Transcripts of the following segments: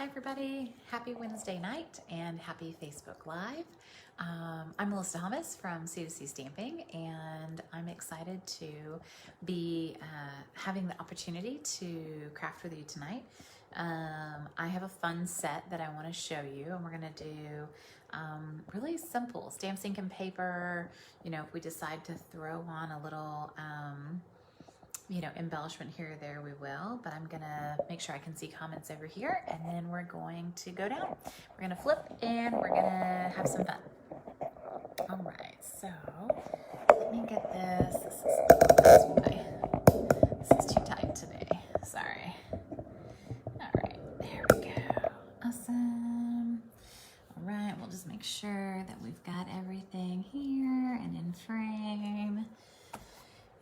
everybody. Happy Wednesday night and happy Facebook Live. I'm Melissa Hummus from C2C Stamping, and I'm excited to be having the opportunity to craft with you tonight. I have a fun set that I want to show you, and we're going to do really simple stamp, ink, and paper. You know, if we decide to throw on a little embellishment here or there, we will, but I'm gonna make sure I can see comments over here, and then we're going to go down. We're gonna flip and we're gonna have some fun. All right, so let me get this. This is too tight today. Sorry. All right, there we go. Awesome. All right, we'll just make sure that we've got everything here and in frame.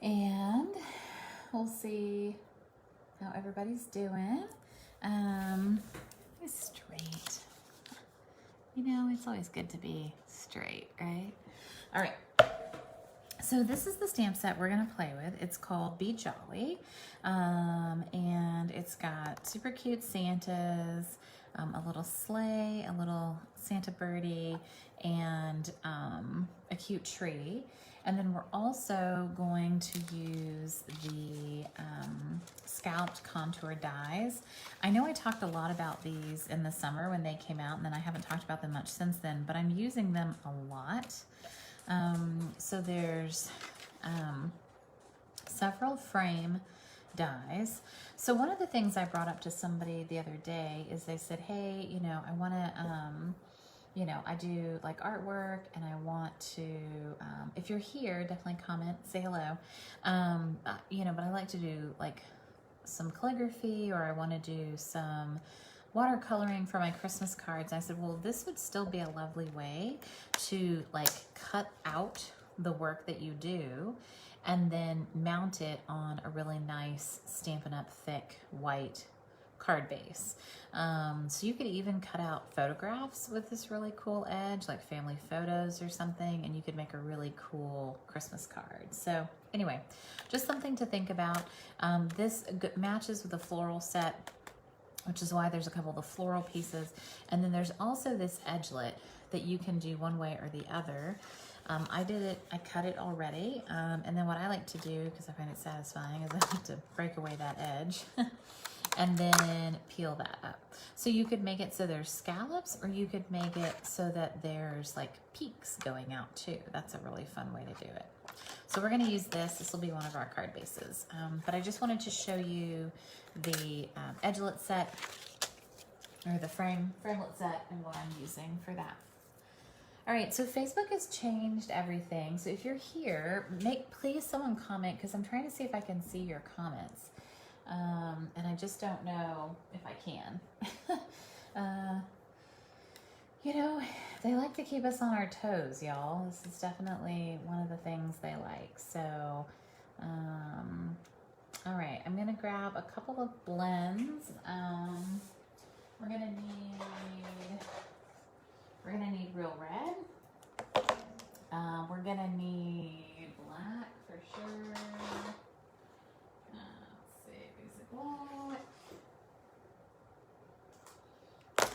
And we'll see how everybody's doing. Straight. You know, it's always good to be straight, right? All right. So this is the stamp set we're gonna play with. It's called Be Jolly. And it's got super cute Santas, a little sleigh, a little Santa birdie, and a cute tree. And then we're also going to use the scalped contour dies. I know I talked a lot about these in the summer when they came out, and then I haven't talked about them much since then, but I'm using them a lot. So there's several frame dies. So one of the things I brought up to somebody the other day is they said, hey, you know, I want to, I do like artwork, and I want to, if you're here, definitely comment, say hello. But I like to do like some calligraphy, or I want to do some watercoloring for my Christmas cards. I said, well, this would still be a lovely way to like cut out the work that you do and then mount it on a really nice Stampin' Up! Thick white card base. So you could even cut out photographs with this really cool edge, like family photos or something, and you could make a really cool Christmas card. So anyway, just something to think about. This matches with the floral set, which is why there's a couple of the floral pieces. And then there's also this edgelet that you can do one way or the other. I cut it already. And then what I like to do, because I find it satisfying, is I like to break away that edge and then peel that up. So you could make it so there's scallops, or you could make it so that there's like peaks going out too. That's a really fun way to do it. So we're gonna use this. This will be one of our card bases. But I just wanted to show you the edgelet set, or the framelit set, and what I'm using for that. All right, so Facebook has changed everything. So if you're here, please someone comment, because I'm trying to see if I can see your comments. And I just don't know if I can. They like to keep us on our toes, y'all. This is definitely one of the things they like. So, all right, I'm gonna grab a couple of blends. We're gonna need real red. We're gonna need black for sure. Let's see, basic black.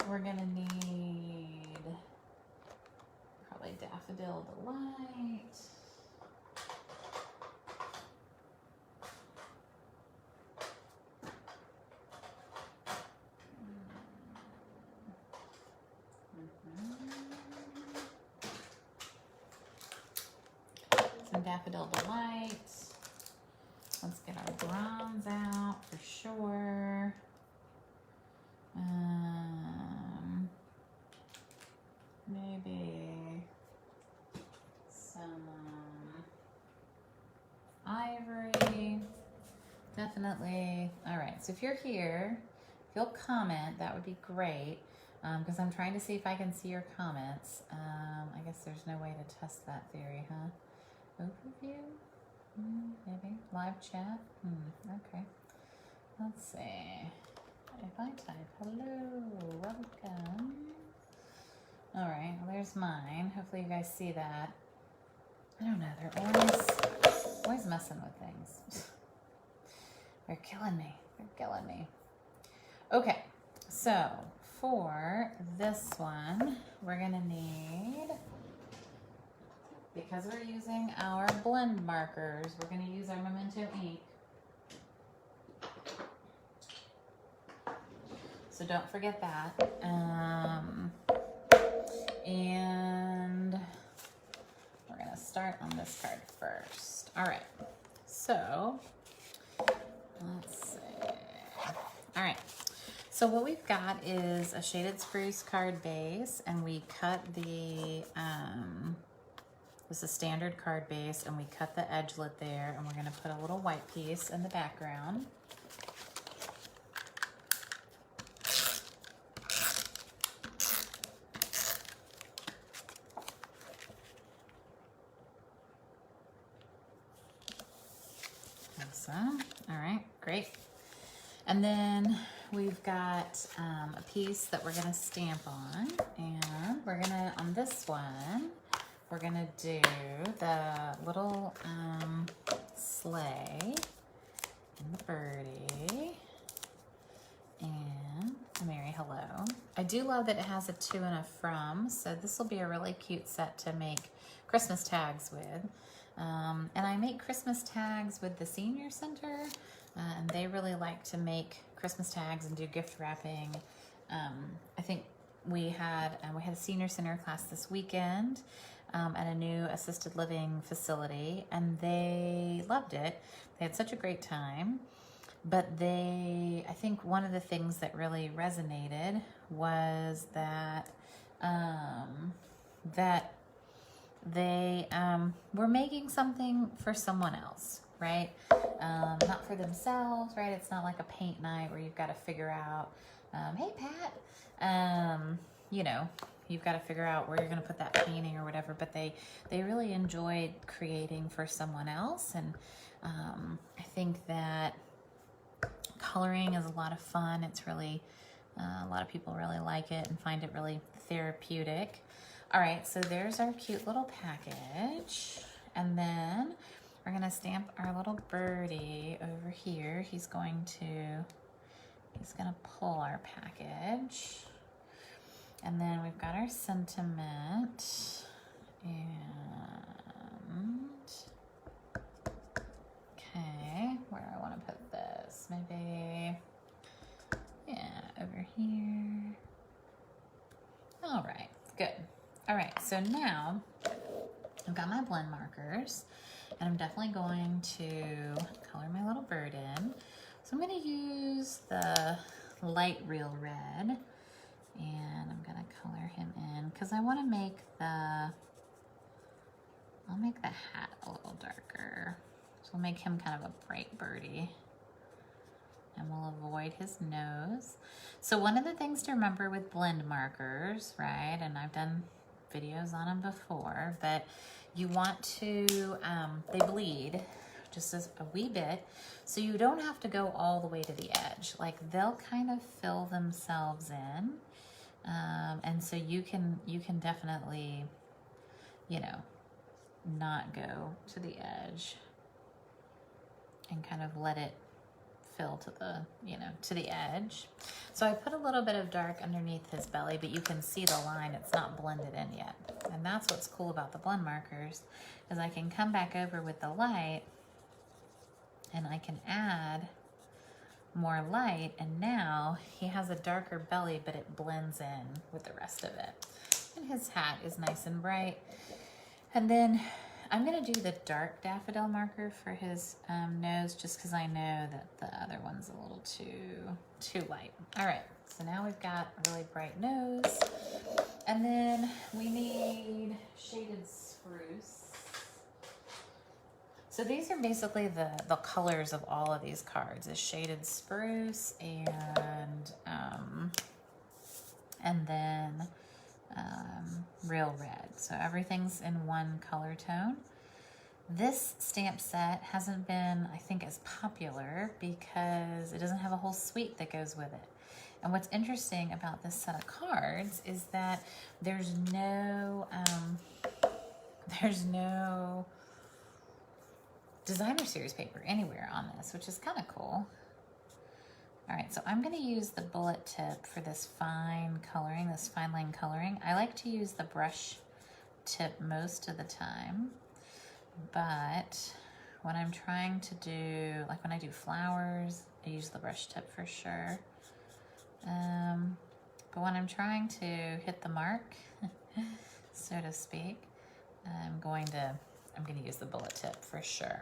We're gonna need probably Daffodil Delight. Some Daffodil Delight. Let's get our bronze out for sure. Maybe some ivory. Definitely. All right, so if you're here, if you'll comment, that would be great, because I'm trying to see if I can see your comments. I guess there's no way to test that theory, huh? Overview? Maybe. Live chat? Okay. Let's see. If I type hello, welcome. All right, well, there's mine. Hopefully you guys see that. I don't know, they're always messing with things. They're killing me. Okay, so for this one, we're gonna need, because we're using our blend markers, we're gonna use our Memento ink. So don't forget that. And we're gonna start on this card first. All right, so let's see. All right, so what we've got is a shaded spruce card base, and we cut the, this is a standard card base, and we cut the edgelet there, and we're gonna put a little white piece in the background. Awesome. All right, great. And then we've got a piece that we're gonna stamp on, and we're gonna, on this one, we're gonna do the little sleigh and the birdie and the Merry Hello. I do love that it has a to and a from, so this will be a really cute set to make Christmas tags with. And I make Christmas tags with the Senior Center, and they really like to make Christmas tags and do gift wrapping. I think we had a Senior Center class this weekend at a new assisted living facility, and they loved it. They had such a great time. But I think one of the things that really resonated was that they were making something for someone else, right? Not for themselves, right? It's not like a paint night where you've got to figure out, hey, Pat, you know, you've got to figure out where you're going to put that painting or whatever, but they really enjoyed creating for someone else. And I think that coloring is a lot of fun. It's really, a lot of people really like it and find it really therapeutic. All right, so there's our cute little package. And then we're gonna stamp our little birdie over here. He's gonna pull our package. And then we've got our sentiment. And, okay, where do I wanna put this? Maybe, yeah, over here. All right, good. All right, so now I've got my blend markers, and I'm definitely going to color my little bird in. So I'm gonna use the light real red, and I'm gonna color him in because I wanna make I'll make the hat a little darker. So we'll make him kind of a bright birdie. And we'll avoid his nose. So one of the things to remember with blend markers, right, and I've done videos on them before, but you want to, they bleed just as a wee bit, so you don't have to go all the way to the edge. Like they'll kind of fill themselves in, and so you can definitely, you know, not go to the edge and kind of let it fill to the, to the edge. So I put a little bit of dark underneath his belly, but you can see the line, it's not blended in yet. And that's what's cool about the blend markers, is I can come back over with the light and I can add more light, and now he has a darker belly, but it blends in with the rest of it. And his hat is nice and bright. And then I'm gonna do the dark daffodil marker for his nose, just because I know that the other one's a little too light. All right, so now we've got a really bright nose. And then we need shaded spruce. So these are basically the colors of all of these cards, is shaded spruce and then real red. So everything's in one color tone. This stamp set hasn't been, I think, as popular because it doesn't have a whole suite that goes with it. And what's interesting about this set of cards is that there's no designer series paper anywhere on this, which is kind of cool. All right, so I'm going to use the bullet tip for this fine coloring, this fine line coloring. I like to use the brush tip most of the time, but when I'm trying to do, like when I do flowers, I use the brush tip for sure. But when I'm trying to hit the mark, so to speak, I'm going to use the bullet tip for sure.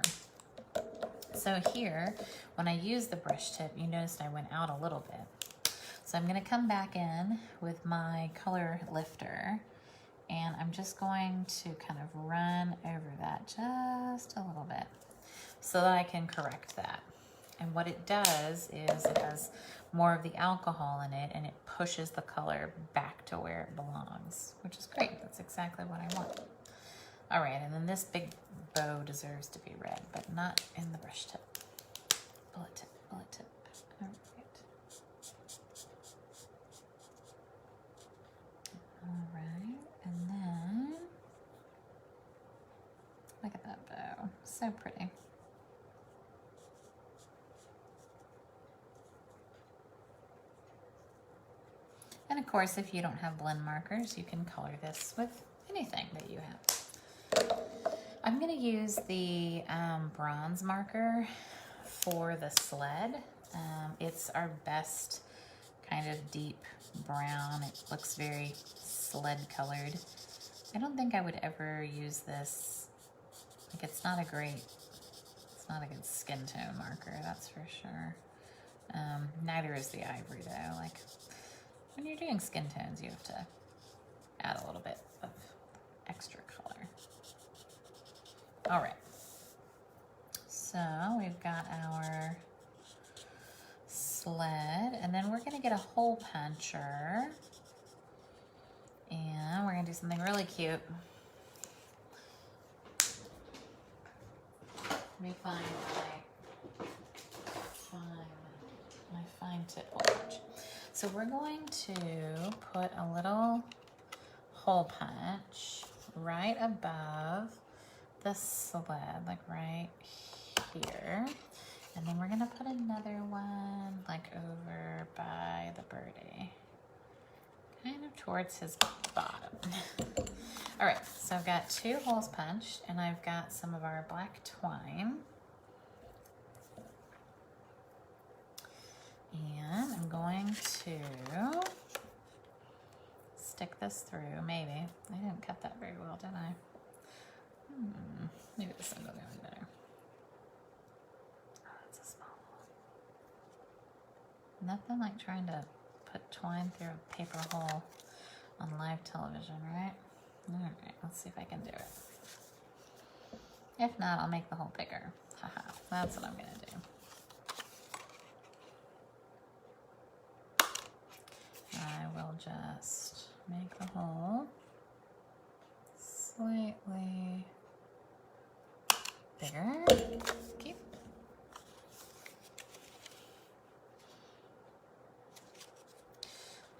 So here, when I use the brush tip, you noticed I went out a little bit. So I'm going to come back in with my color lifter, and I'm just going to kind of run over that just a little bit so that I can correct that. And what it does is it has more of the alcohol in it, and it pushes the color back to where it belongs, which is great. That's exactly what I want. All right, and then this big bow deserves to be red, but not in the brush tip. Bullet tip, bullet tip. All right. All right, and then, look at that bow, so pretty. And of course, if you don't have blend markers, you can color this with anything that you have. I'm going to use the bronze marker for the sled. It's our best kind of deep brown. It looks very sled colored. I don't think I would ever use this. Like, it's not a good skin tone marker, that's for sure. Neither is the ivory though. Like, when you're doing skin tones, you have to add a little bit of extra color. All right, so we've got our sled, and then we're gonna get a hole puncher, and we're gonna do something really cute. Let me find my fine tip hole punch. So we're going to put a little hole punch right above the sled, like right here. And then we're gonna put another one like over by the birdie, kind of towards his bottom. All right, so I've got 2 holes punched, and I've got some of our black twine. And I'm going to stick this through, maybe. I didn't cut that very well, did I? Maybe this one will go in better. Oh, that's a small hole. Nothing like trying to put twine through a paper hole on live television, right? All right, let's see if I can do it. If not, I'll make the hole bigger. Haha, that's what I'm gonna do. I will just make the hole slightly bigger. Keep.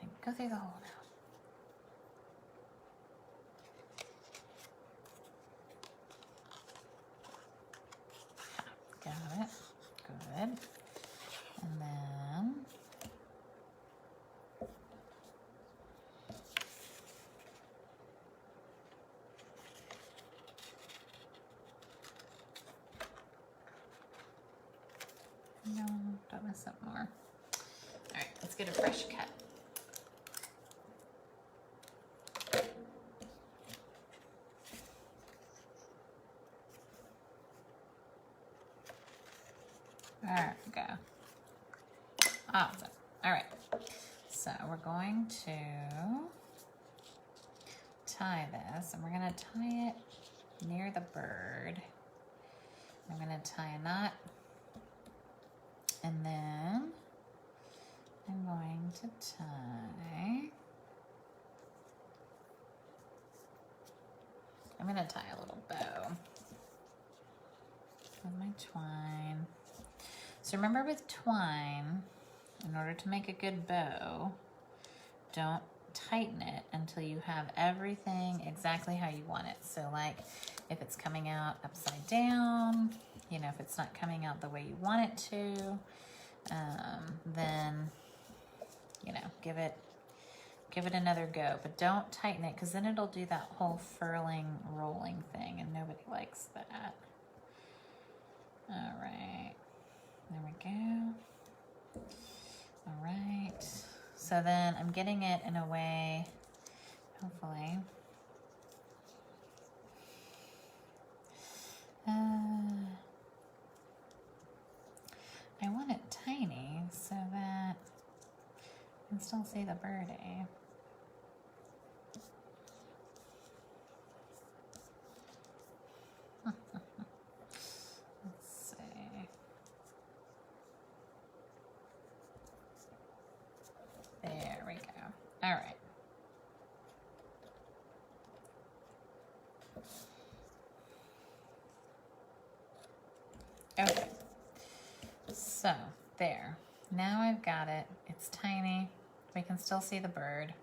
And go through the hole now. Got it. Good. And then no, don't mess up more. All right, let's get a fresh cut. There we go. Awesome. All right, so we're going to tie this, and we're going to tie it near the bird. I'm going to tie a knot, and then I'm going to tie, I'm going to tie a little bow with my twine. So remember, with twine, in order to make a good bow, don't tighten it until you have everything exactly how you want it. So like if it's coming out upside down, you know, if it's not coming out the way you want it to, then, you know, give it another go, but don't tighten it because then it'll do that whole furling, rolling thing, and nobody likes that. All right, there we go. All right, so then I'm getting it in a way, hopefully. I want it tiny so that I can still see the birdie. Let's see. There we go. All right. Okay. So, there. Now I've got it. It's tiny. We can still see the bird.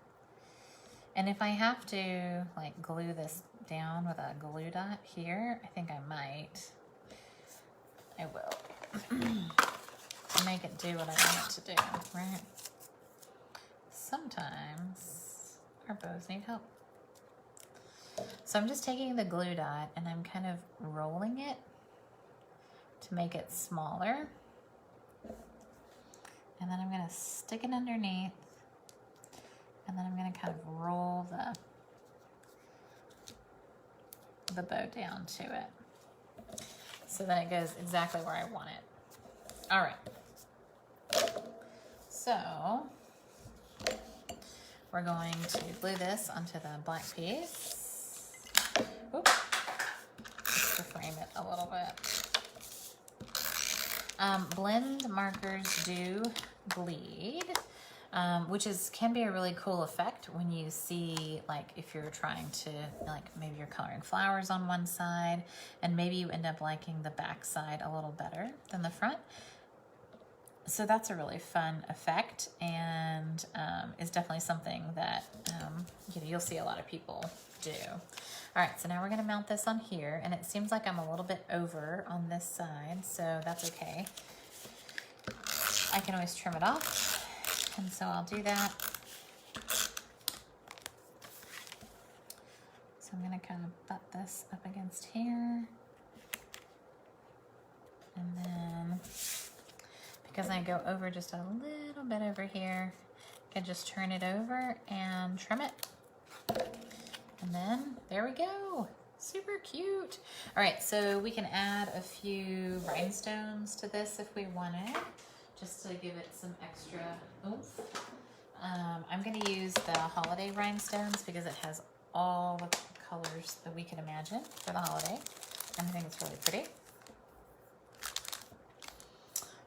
And if I have to, like, glue this down with a glue dot here, I think I might. I will. Make it do what I want it to do, right? Sometimes our bows need help. So I'm just taking the glue dot and I'm kind of rolling it to make it smaller. And then I'm going to stick it underneath. And then I'm going to kind of roll the bow down to it. So then it goes exactly where I want it. All right. So we're going to glue this onto the black piece. Oops. Just to frame it a little bit. Blend markers do bleed, which can be a really cool effect when you see, like, if you're trying to, like, maybe you're coloring flowers on one side and maybe you end up liking the back side a little better than the front. So that's a really fun effect, and is definitely something that you know, you'll see a lot of people do. All right, so now we're going to mount this on here, and it seems like I'm a little bit over on this side, so that's okay. I can always trim it off, and so I'll do that. So I'm going to kind of butt this up against here, and then because I go over just a little bit over here, I can just turn it over and trim it. And then there we go. Super cute. All right, so we can add a few rhinestones to this if we wanted, just to give it some extra oomph. I'm going to use the holiday rhinestones because it has all the colors that we can imagine for the holiday, and I think it's really pretty.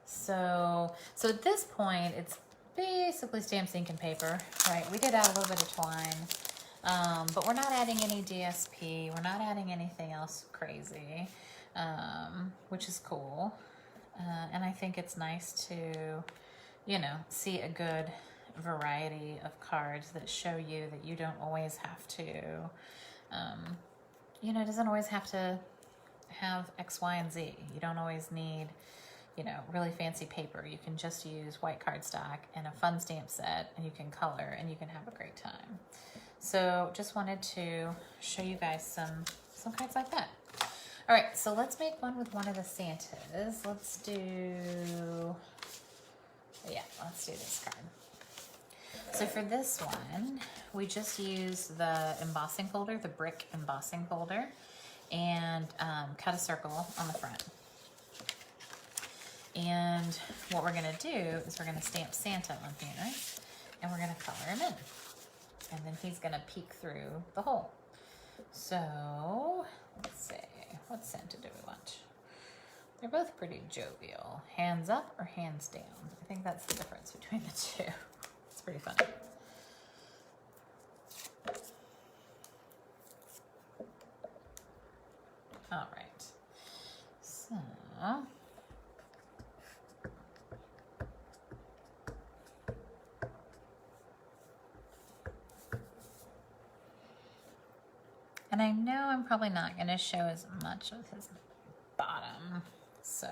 So at this point, it's basically stamped ink and paper, right? We did add a little bit of twine, but we're not adding any DSP. We're not adding anything else crazy, which is cool. And I think it's nice to, you know, see a good variety of cards that show you that you don't always have to, you know, it doesn't always have to have X, Y, and Z. You don't always need, you know, really fancy paper. You can just use white cardstock and a fun stamp set, and you can color and you can have a great time. So just wanted to show you guys some cards like that. All right, so let's make one with one of the Santas. Let's do this card. So for this one, we just use the embossing folder, the brick embossing folder, and cut a circle on the front. And what we're gonna do is we're gonna stamp Santa on here, and we're gonna color him in. And then he's gonna peek through the hole. So let's see, what Santa do we want? They're both pretty jovial. Hands up or hands down? I think that's the difference between the two. It's pretty funny. All right, so and I know I'm probably not going to show as much of his bottom, so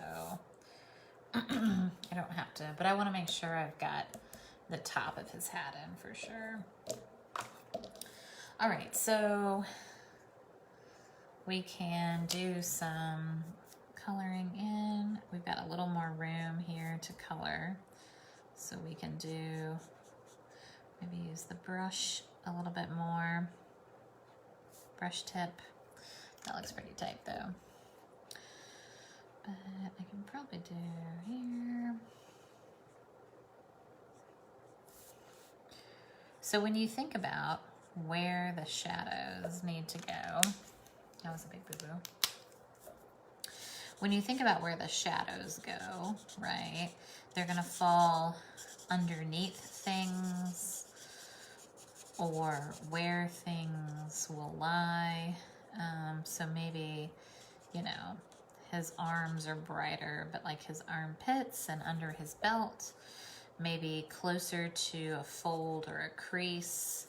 I don't have to, but I want to make sure I've got the top of his hat in for sure. All right, so we can do some coloring in. We've got a little more room here to color. So we can do, maybe use the brush a little bit more. Brush tip. That looks pretty tight though. But I can probably do here. So when you think about where the shadows need to go, that was a big boo-boo. When you think about where the shadows go, right, they're gonna fall underneath things or where things will lie. So maybe, you know, his arms are brighter, but like his armpits and under his belt, maybe closer to a fold or a crease.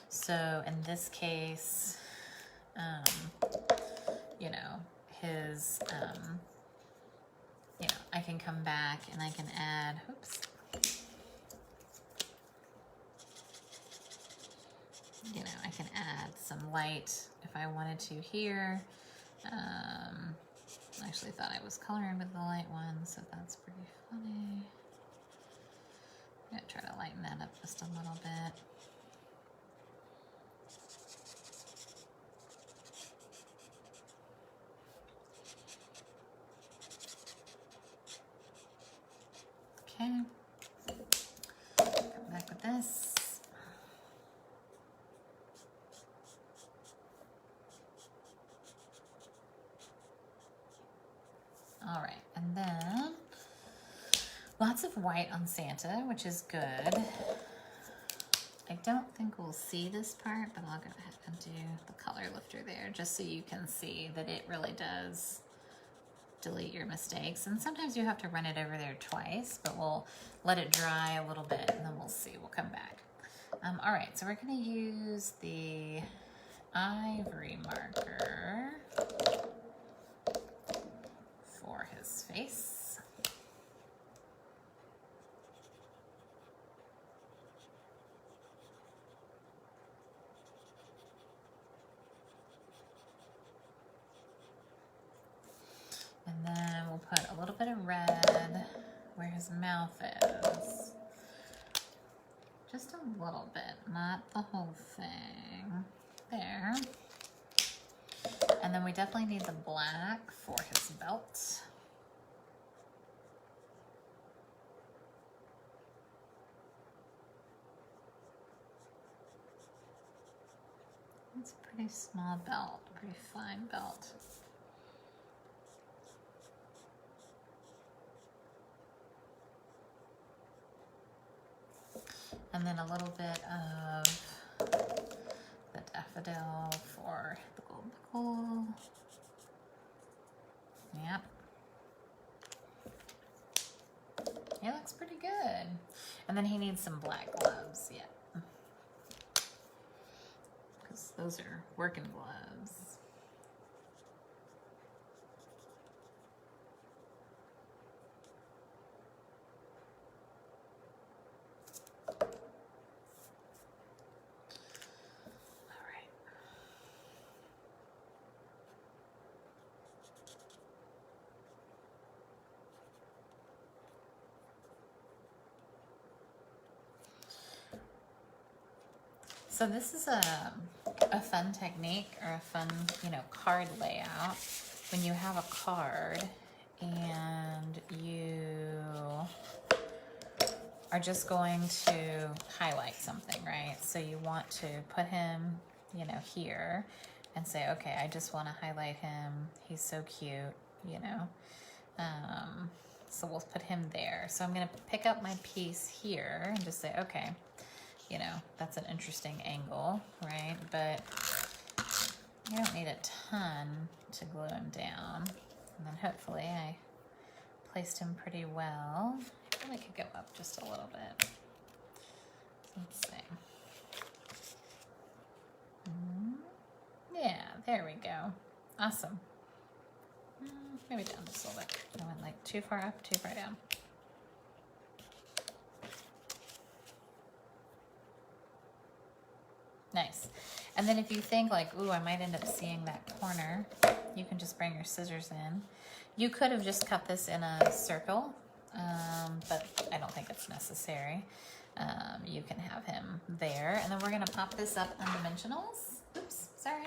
So in this case, you know, his, you know, I can come back and I can add, oops. You know, I can add some light if I wanted to here. I actually thought I was coloring with the light one, so that's pretty funny. I'm gonna try to lighten that up just a little bit. Okay, come back with this. All right, and then lots of white on Santa, which is good. I don't think we'll see this part, but I'll go ahead and do the color lifter there just so you can see that it really does delete your mistakes. And sometimes you have to run it over there twice, but we'll let it dry a little bit and then we'll see. We'll come back. All right, so we're going to use the ivory marker for his face. And then we'll put a little bit of red where his mouth is. Just a little bit, not the whole thing. There. And then we definitely need the black for his belt. It's a pretty small belt, pretty fine belt. And then a little bit of the daffodil for the gold buckle. Yep. He looks pretty good. And then he needs some black gloves, yeah. Because those are working gloves. So this is a fun technique or a fun, you know, card layout. When you have a card and you are just going to highlight something, right? So you want to put him, you know, here and say, okay, I just want to highlight him. He's so cute, you know. So we'll put him there. So I'm going to pick up my piece here and just say, okay, you know, that's an interesting angle, right? But you don't need a ton to glue him down. And then hopefully I placed him pretty well. I probably could go up just a little bit. Let's see. Yeah, there we go. Awesome. Maybe down just a little bit. I went like too far up, too far down. Nice. And then if you think like, ooh, I might end up seeing that corner, you can just bring your scissors in. You could have just cut this in a circle, but I don't think it's necessary. You can have him there. And then we're gonna pop this up on dimensionals. Oops, sorry.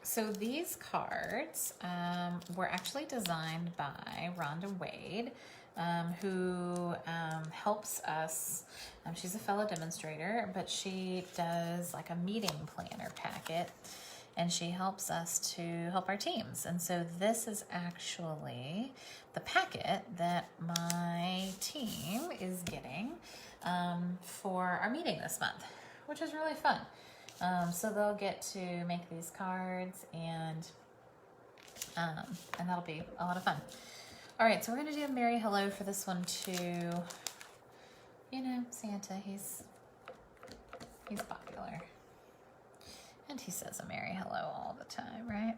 So these cards were actually designed by Ronda Wade, who helps us. She's a fellow demonstrator, but she does like a meeting planner packet, and she helps us to help our teams. And so this is actually the packet that my team is getting for our meeting this month, which is really fun. So they'll get to make these cards, and that'll be a lot of fun. All right, so we're gonna do a Merry Hello for this one too. You know, Santa, he's popular, and he says a Merry Hello all the time, right?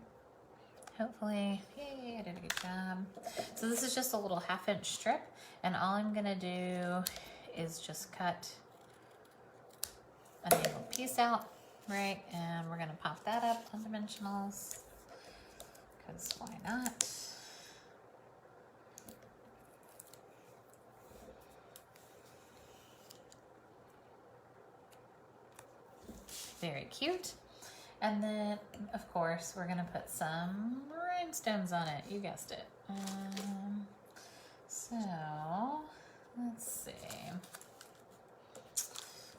Hopefully, yay, I did a good job. So this is just a little 1/2 inch strip, and all I'm gonna do is just cut a little piece out. Right, and we're gonna pop that up on dimensionals, because why not? Very cute. And then, of course, we're gonna put some rhinestones on it. You guessed it. So, let's see.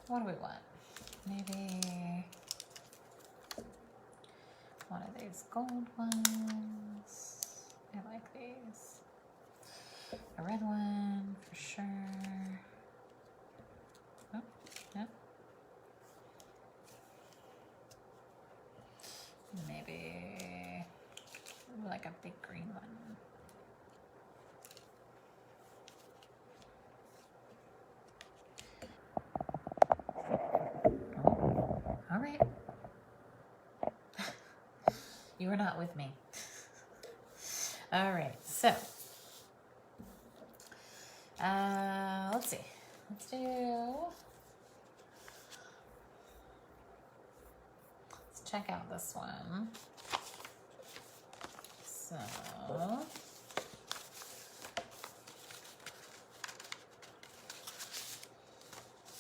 What do we want? Maybe one of these gold ones. I like these. A red one for sure. Oh, yep. Maybe like a big green one. All right. You were not with me. All right, so let's see. Let's check out this one. So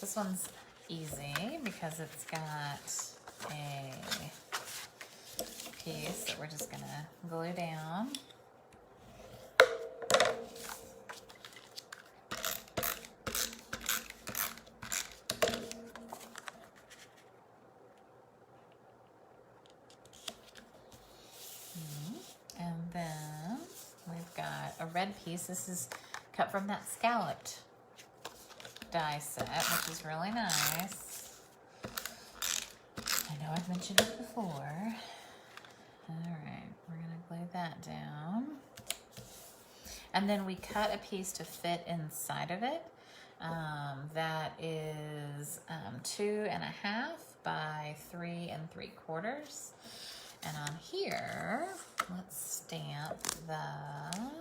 this one's easy because it's got a piece that we're just gonna glue down. And then we've got a red piece. This is cut from that scalloped die set, which is really nice. I know I've mentioned it before. All right, we're gonna glue that down. And then we cut a piece to fit inside of it. That is 2.5 by 3 3/4. And on here, let's stamp the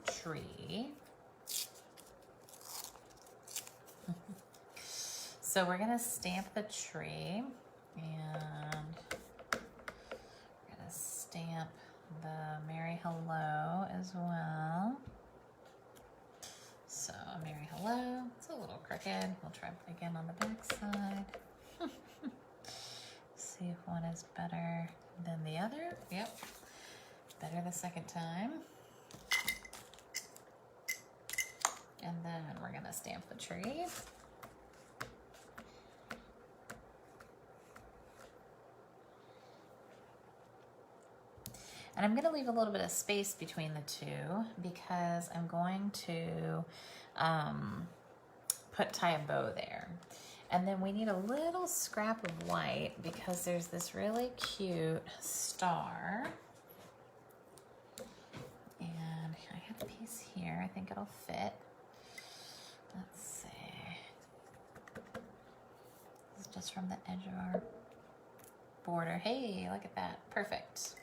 tree. So we're gonna stamp the tree, and we're gonna stamp the Merry Hello as well. So a Merry Hello. It's a little crooked. We'll try again on the back side. See if one is better than the other. Yep, better the second time. And then we're gonna stamp the tree. And I'm gonna leave a little bit of space between the two because I'm going to tie a bow there. And then we need a little scrap of white because there's this really cute star. And I have a piece here. I think it'll fit. Let's see. just from the edge of our border. Hey, look at that. Perfect.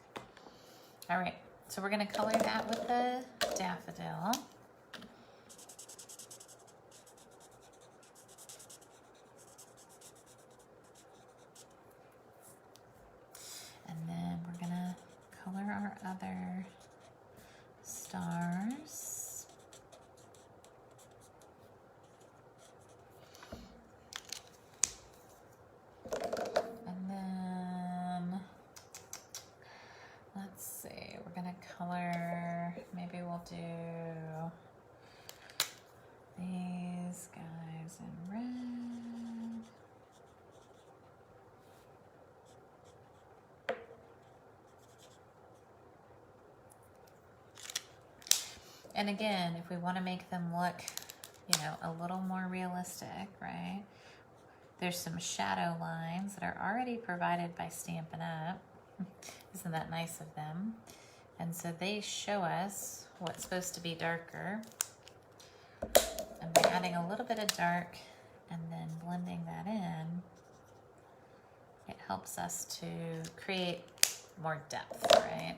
All right, so we're gonna color that with the daffodil. And then we're gonna color our other stars. And then, let's see, we're gonna color, maybe we'll do these guys in red. And again, if we want to make them look, you know, a little more realistic, right? There's some shadow lines that are already provided by Stampin' Up. Isn't that nice of them? And so they show us what's supposed to be darker. And by adding a little bit of dark and then blending that in, it helps us to create more depth, right?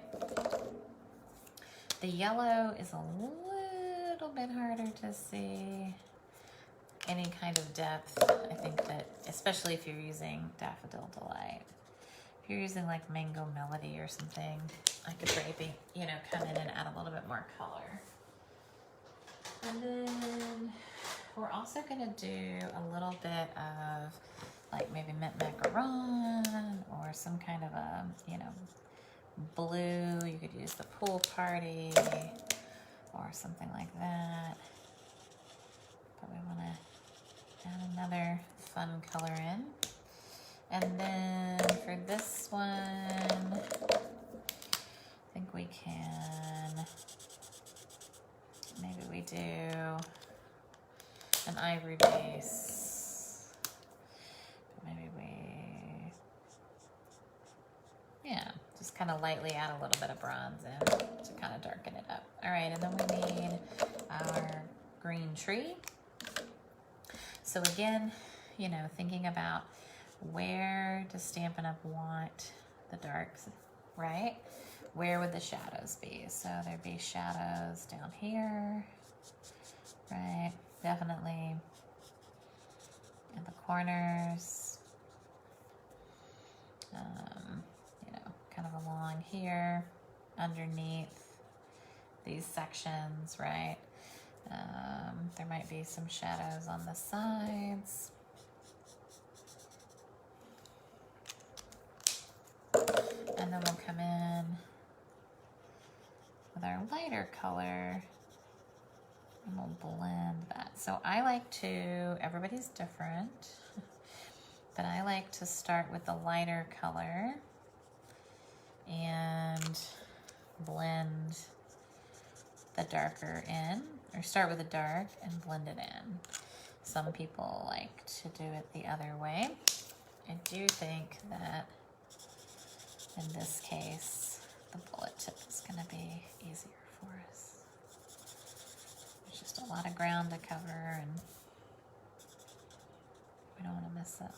The yellow is a little bit harder to see any kind of depth. I think that, especially if you're using Daffodil Delight. If you're using like Mango Melody or something, I could maybe, you know, come in and add a little bit more color. And then we're also gonna do a little bit of like maybe mint macaron or some kind of a, you know, blue. You could use the pool party or something like that. But we want to add another fun color in. And then for this one, I think we can, maybe we do an ivory base. Maybe we, yeah, just kind of lightly add a little bit of bronze in to kind of darken it up. All right, and then we need our green tree. So again, you know, thinking about where does Stampin' Up want the darks, right? Where would the shadows be? So there'd be shadows down here, right? Definitely in the corners, you know, kind of along here, underneath these sections, right? There might be some shadows on the sides. And then we'll come in with our lighter color and we'll blend that. So I like to, everybody's different, but I like to start with the lighter color and blend the darker in, or start with the dark and blend it in. Some people like to do it the other way. I do think that in this case, the bullet tip is going to be easier for us. There's just a lot of ground to cover and we don't want to miss it.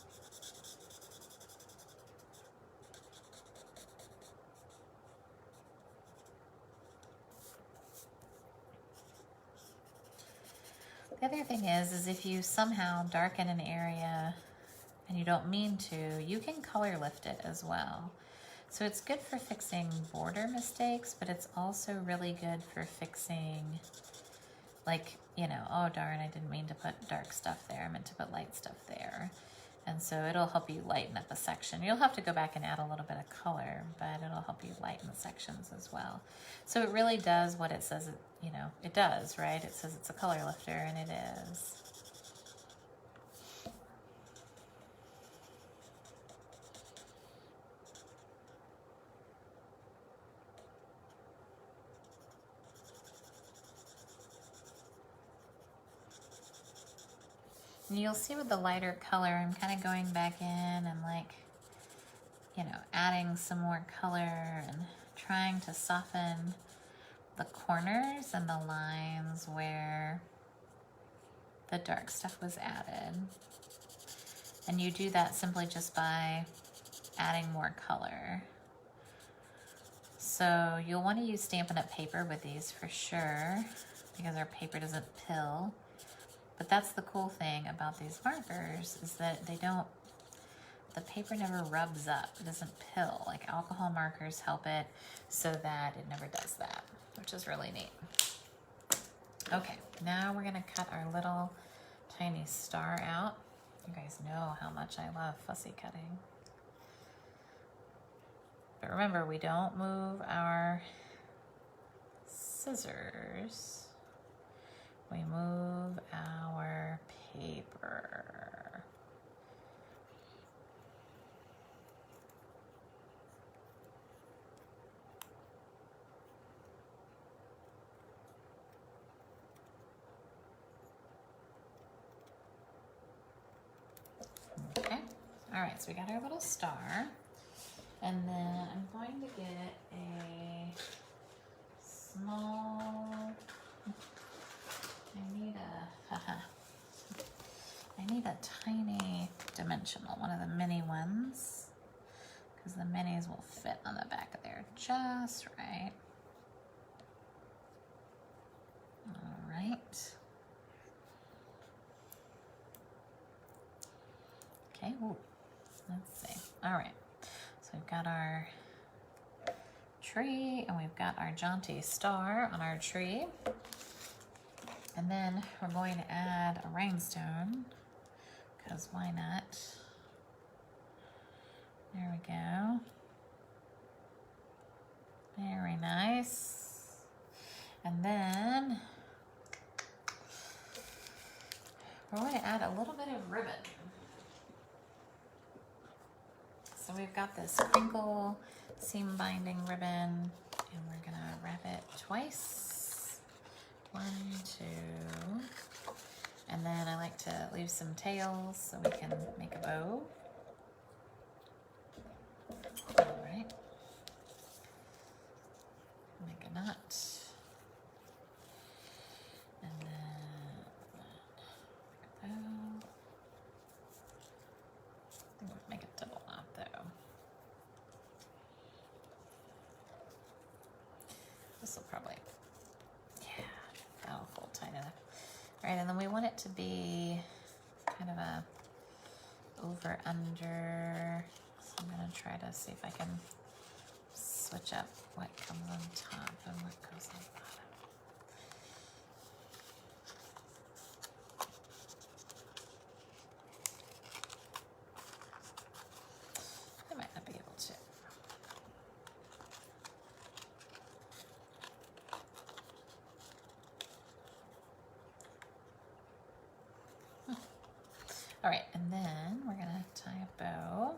The other thing is if you somehow darken an area and you don't mean to, you can color lift it as well. So it's good for fixing border mistakes, but it's also really good for fixing, like, you know, oh darn, I didn't mean to put dark stuff there. I meant to put light stuff there. And so it'll help you lighten up a section. You'll have to go back and add a little bit of color, but it'll help you lighten the sections as well. So it really does what it says, you know, it does, right? It says it's a color lifter, and it is. And you'll see with the lighter color, I'm kind of going back in and like, you know, adding some more color and trying to soften the corners and the lines where the dark stuff was added. And you do that simply just by adding more color. So you'll want to use Stampin' Up! Paper with these for sure, because our paper doesn't pill. But that's the cool thing about these markers, is that they don't, the paper never rubs up. It doesn't pill. Like alcohol markers help it so that it never does that, which is really neat. Okay, now we're gonna cut our little tiny star out. You guys know how much I love fussy cutting. But remember, we don't move our scissors. We move our paper. Okay, all right, so we got our little star. And then I'm going to get a small, I need a tiny dimensional, one of the mini ones, because the minis will fit on the back of there just right. All right. Okay, ooh, let's see. All right. So we've got our tree and we've got our jaunty star on our tree. And then we're going to add a rhinestone, because why not? There we go. Very nice. And then we're going to add a little bit of ribbon. So we've got this crinkle seam binding ribbon, and we're gonna wrap it twice. 1, 2. And then I like to leave some tails so we can make a bow. All right. Make a knot. And then make a bow. I think we'll make a double knot though. This will probably, yeah, that'll fold tight enough. All right, and then we want it to be kind of a over under. So I'm gonna try to see if I can switch up what comes on top and what goes on the bottom. I might not be able to. All right, and then we're gonna tie a bow.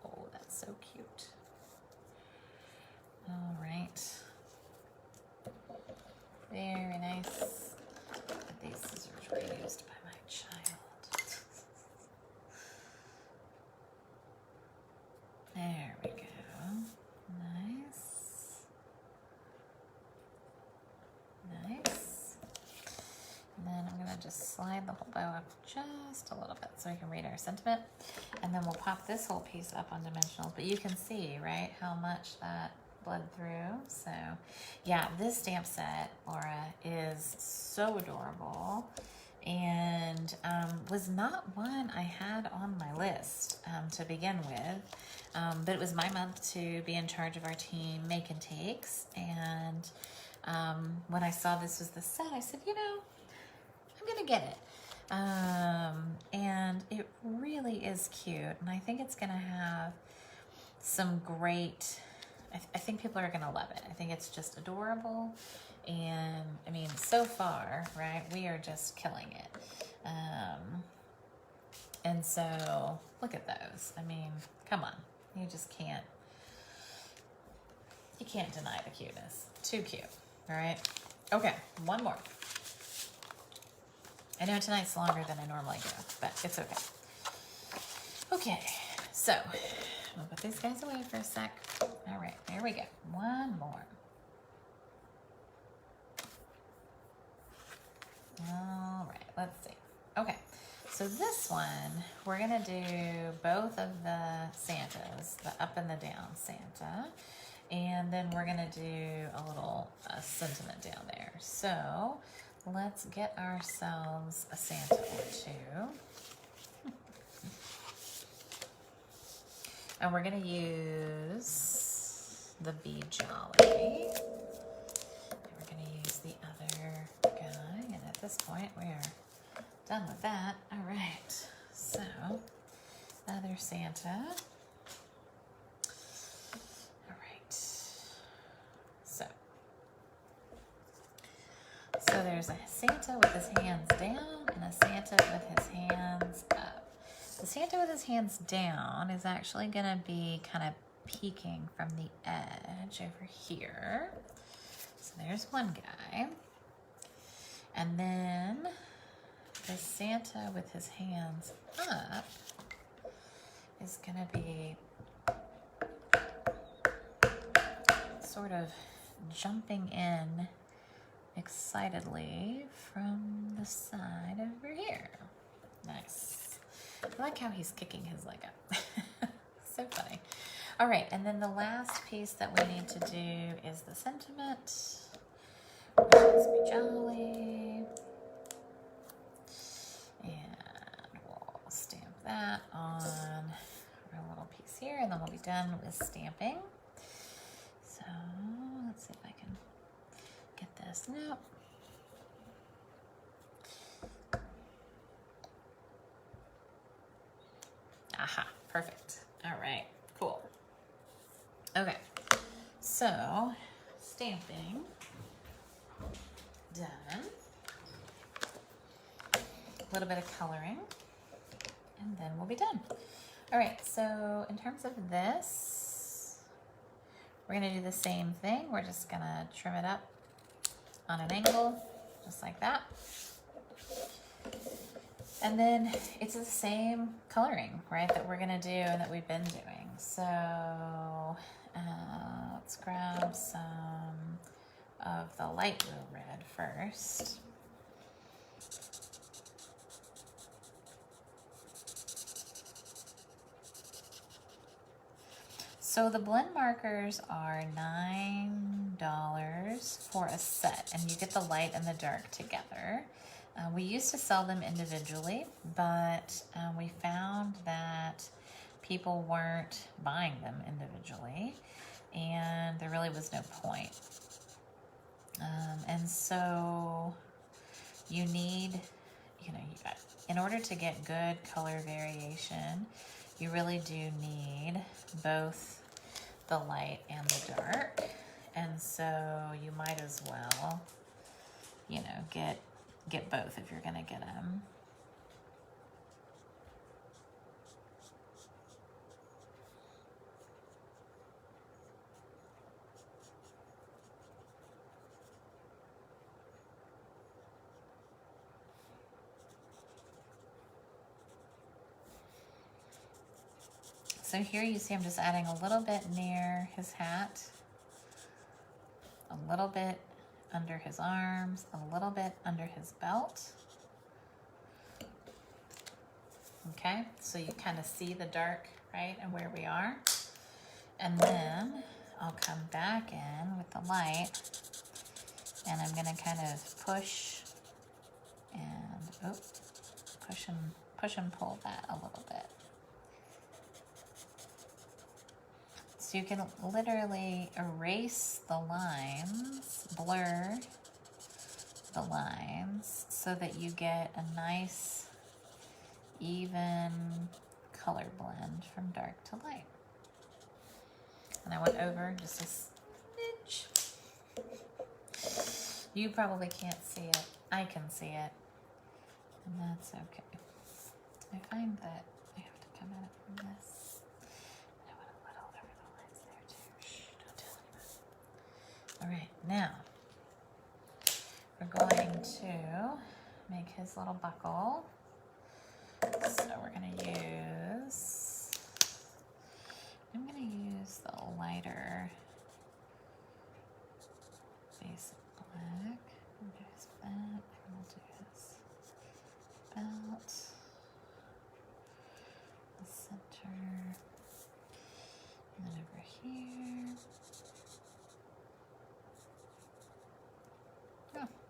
Oh, that's so cute. All right. Very nice. These scissors were used by my child. There we go. Nice. Nice. And then I'm gonna just slide the whole bow up just a little bit so we can read our sentiment. And then we'll pop this whole piece up on dimensionals. But you can see, right, how much that bled through. So yeah, this stamp set, Laura, is so adorable, and was not one I had on my list to begin with, but it was my month to be in charge of our team make and takes, and when I saw this was the set, I said, you know, I'm gonna get it, and it really is cute, and I think it's gonna have some great, I think people are gonna love it. I think it's just adorable, and I mean, so far, right, we are just killing it. And so look at those. I mean, come on, you just can't, you can't deny the cuteness. Too cute. All right. Okay, one more. I know tonight's longer than I normally do, but it's okay. Okay, so I'm gonna put these guys away for a sec. All right, there we go. One more. All right, let's see. Okay, so this one, we're gonna do both of the Santas, the up and the down Santa, and then we're gonna do a little sentiment down there. So let's get ourselves a Santa or two. And we're gonna use the Be Jolly. We're gonna use the other guy, and at this point we are done with that. All right, so the other Santa. All right, so there's a Santa with his hands down and a Santa with his hands up. The Santa with his hands down is actually gonna be kind of peeking from the edge over here. So there's one guy. And then the Santa with his hands up is gonna be sort of jumping in excitedly from the side over here. Nice. I like how he's kicking his leg up. So funny. All right, and then the last piece that we need to do is the sentiment, which is Be Jolly. And we'll stamp that on our little piece here, and then we'll be done with stamping. So let's see if I can get this. Nope. Aha, perfect. All right, cool. Okay, so stamping done. A little bit of coloring, and then we'll be done. All right, so in terms of this, we're gonna do the same thing. We're just gonna trim it up on an angle, just like that. And then it's the same coloring, right, that we're gonna do and that we've been doing. So let's grab some of the light blue red first. So the blend markers are $9 for a set, and you get the light and the dark together. We used to sell them individually, but we found that people weren't buying them individually, and there really was no point. And so you need, in order to get good color variation, you really do need both the light and the dark. And so you might as well, get both if you're gonna get them. So here you see I'm just adding a little bit near his hat, a little bit under his arms, a little bit under his belt. Okay, so you kind of see the dark, right, and where we are. And then I'll come back in with the light, and I'm gonna kind of push and push and pull that a little bit. So you can literally erase the lines, blur the lines, so that you get a nice, even color blend from dark to light. And I went over just a smidge. You probably can't see it. I can see it. And that's okay. I find that I have to come at it from this. And I went a little over the lines there too. Shh, don't tell anyone. All right, now we're going to make his little buckle. So we're gonna use, I'm gonna use the lighter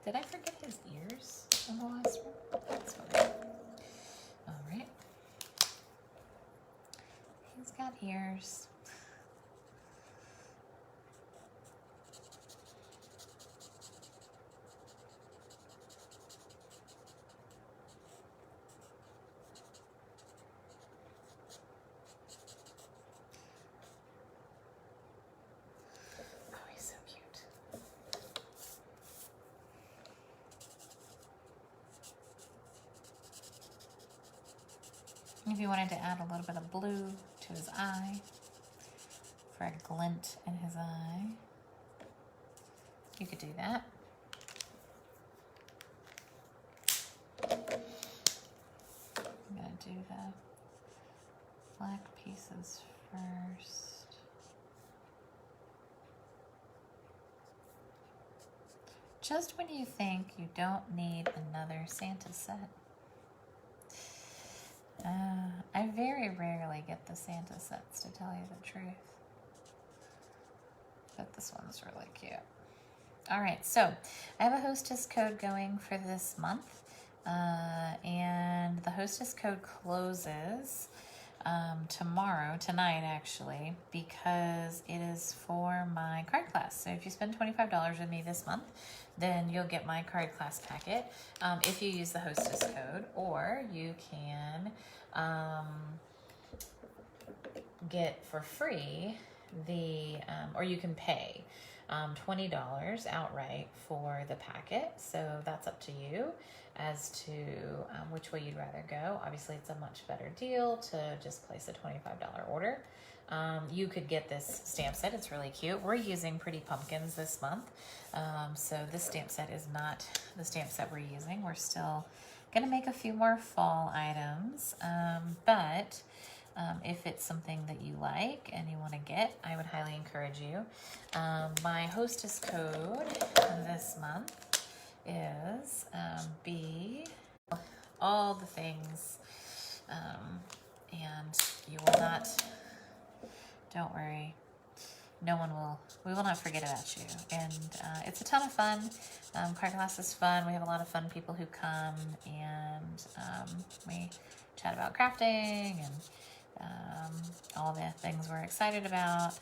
Did I forget his ears on the last one? That's fine. All right. He's got ears. Oh, he's so cute. If you wanted to add a little bit of blue to his eye, for a glint in his eye, you could do that. I'm gonna do the black pieces first. Just when you think you don't need another Santa set. I very rarely get the Santa sets, to tell you the truth. But this one's really cute. All right, so I have a hostess code going for this month. And the hostess code closes tonight actually, because it is for my card class. So if you spend $25 with me this month, then you'll get my card class packet if you use the hostess code, or you can get for free the, or you can pay $20 outright for the packet. So that's up to you as to which way you'd rather go. Obviously, it's a much better deal to just place a $25 order. You could get this stamp set. It's really cute. We're using Pretty Pumpkins this month. So this stamp set is not the stamp set we're using. We're still going to make a few more fall items. But if it's something that you like and you want to get, I would highly encourage you. My hostess code this month is B, all the things, and you will not, don't worry, we will not forget about you. And it's a ton of fun. Card class is fun. We have a lot of fun people who come, and we chat about crafting and all the things we're excited about.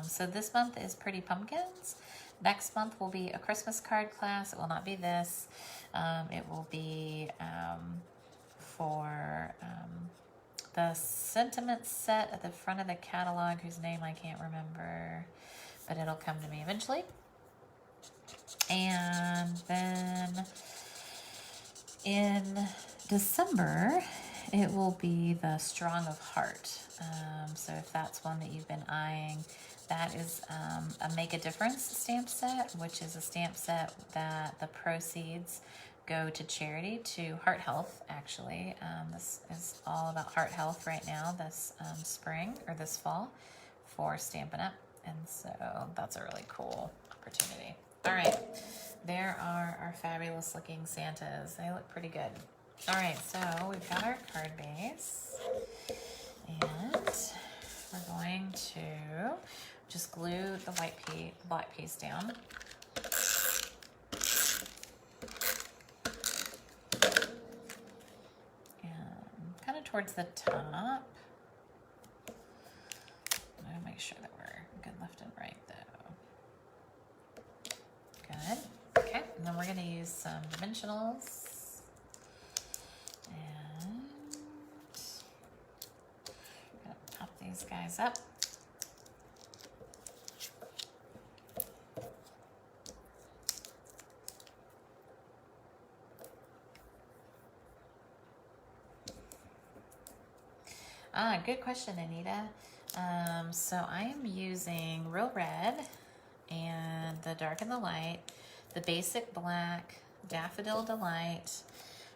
So this month is Pretty Pumpkins. Next month will be a Christmas card class. It will not be this. It will be for the sentiment set at the front of the catalog, whose name I can't remember, but it'll come to me eventually. And then in December, it will be the Strong of Heart. So if that's one that you've been eyeing, that is a Make a Difference stamp set, which is a stamp set that the proceeds go to charity, to Heart Health, actually. This is all about heart health right now, this spring, or this fall, for Stampin' Up. And so that's a really cool opportunity. All right, there are our fabulous looking Santas. They look pretty good. All right, so we've got our card base, and we're going to just glue the black piece down. And kind of towards the top. I'm gonna make sure that we're good left and right though. Good. Okay, and then we're gonna use some dimensionals. And I'm gonna pop these guys up. Good question, Anita. So I am using Real Red and the Dark and the Light, the Basic Black, Daffodil Delight,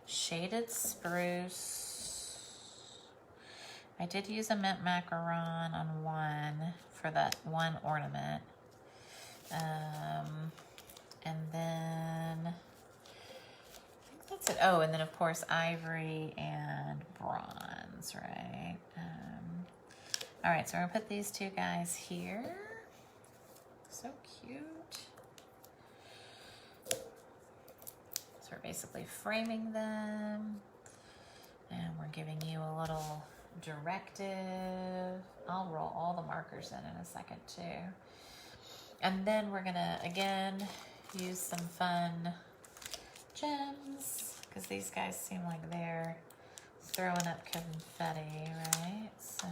Shaded Spruce. I did use a Mint Macaron on one for that one ornament. And then I think that's it. Oh, and then of course Ivory and Bronze, right? All right, so we're gonna put these two guys here. So cute. So we're basically framing them, and we're giving you a little directive. I'll roll all the markers in a second too. And then we're gonna, again, use some fun gems, because these guys seem like they're throwing up confetti, right? So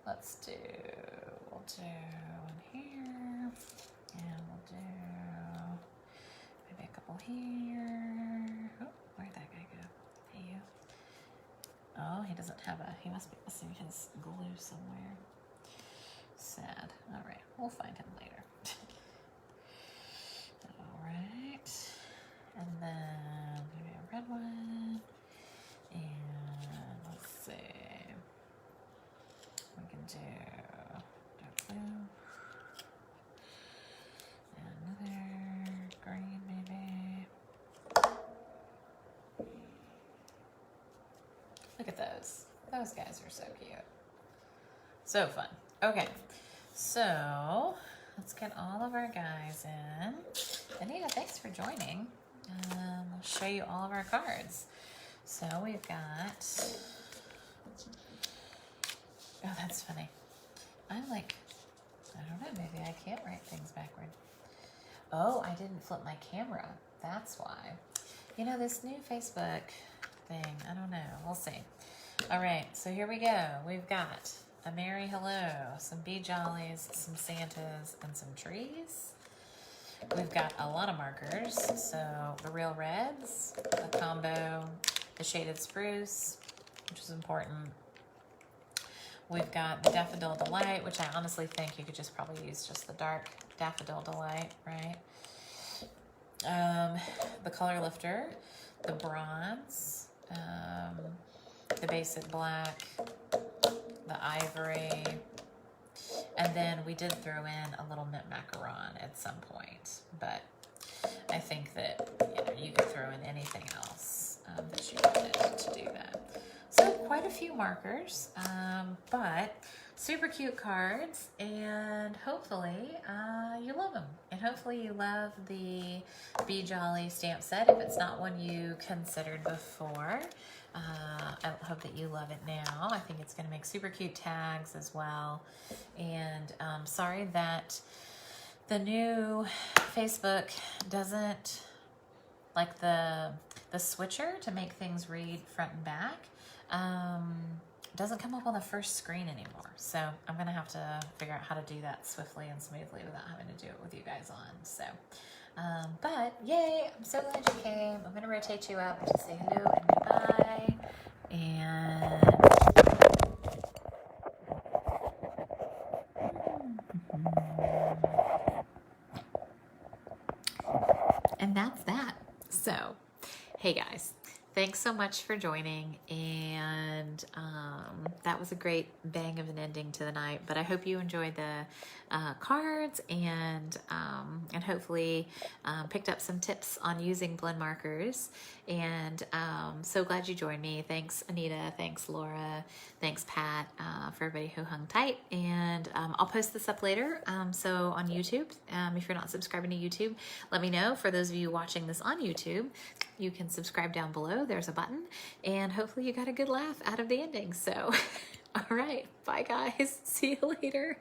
we'll do one here, and we'll do maybe a couple here. Oh, where'd that guy go? Hey, you. Oh, he doesn't have he must be missing his glue somewhere. Sad. All right, we'll find him later. All right, and then maybe a red one, and let's see, we can do dark blue, and another green maybe. Look at those. Those guys are so cute. So fun. Okay, so let's get all of our guys in. Anita, thanks for joining. I'll show you all of our cards. So we've got, oh, that's funny. I'm like, I don't know, maybe I can't write things backward. Oh, I didn't flip my camera. That's why. You know, this new Facebook thing, I don't know. We'll see. All right, so here we go. We've got a Merry Hello, some Bee Jollies, some Santas, and some trees. We've got a lot of markers. So the Real Reds, the combo, the Shaded Spruce, which is important. We've got the Daffodil Delight, which I honestly think you could just probably use just the dark Daffodil Delight, right? The Color Lifter, the Bronze, the Basic Black, the Ivory, and then we did throw in a little mint macaron at some point, but I think that, you know, you could throw in anything else that you wanted to do that. So quite a few markers, but super cute cards, and hopefully you love them, and hopefully you love the Bee Jolly stamp set if it's not one you considered before. I hope that you love it now. I think it's going to make super cute tags as well. And sorry that the new Facebook doesn't like the switcher to make things read front and back. Doesn't come up on the first screen anymore. So I'm going to have to figure out how to do that swiftly and smoothly without having to do it with you guys on. So, but yay, I'm so glad you came. I'm going to rotate you up to say hello and goodbye. And that's that. So, hey guys, thanks so much for joining, and that was a great bang of an ending to the night, but I hope you enjoyed the cards, and hopefully picked up some tips on using blend markers, and so glad you joined me. Thanks Anita, thanks Laura, thanks Pat, for everybody who hung tight, and I'll post this up later, so on YouTube. If you're not subscribing to YouTube, let me know. For those of you watching this on YouTube, you can subscribe down below. There's a button, and hopefully you got a good laugh out of the ending. So, all right, bye guys. See you later.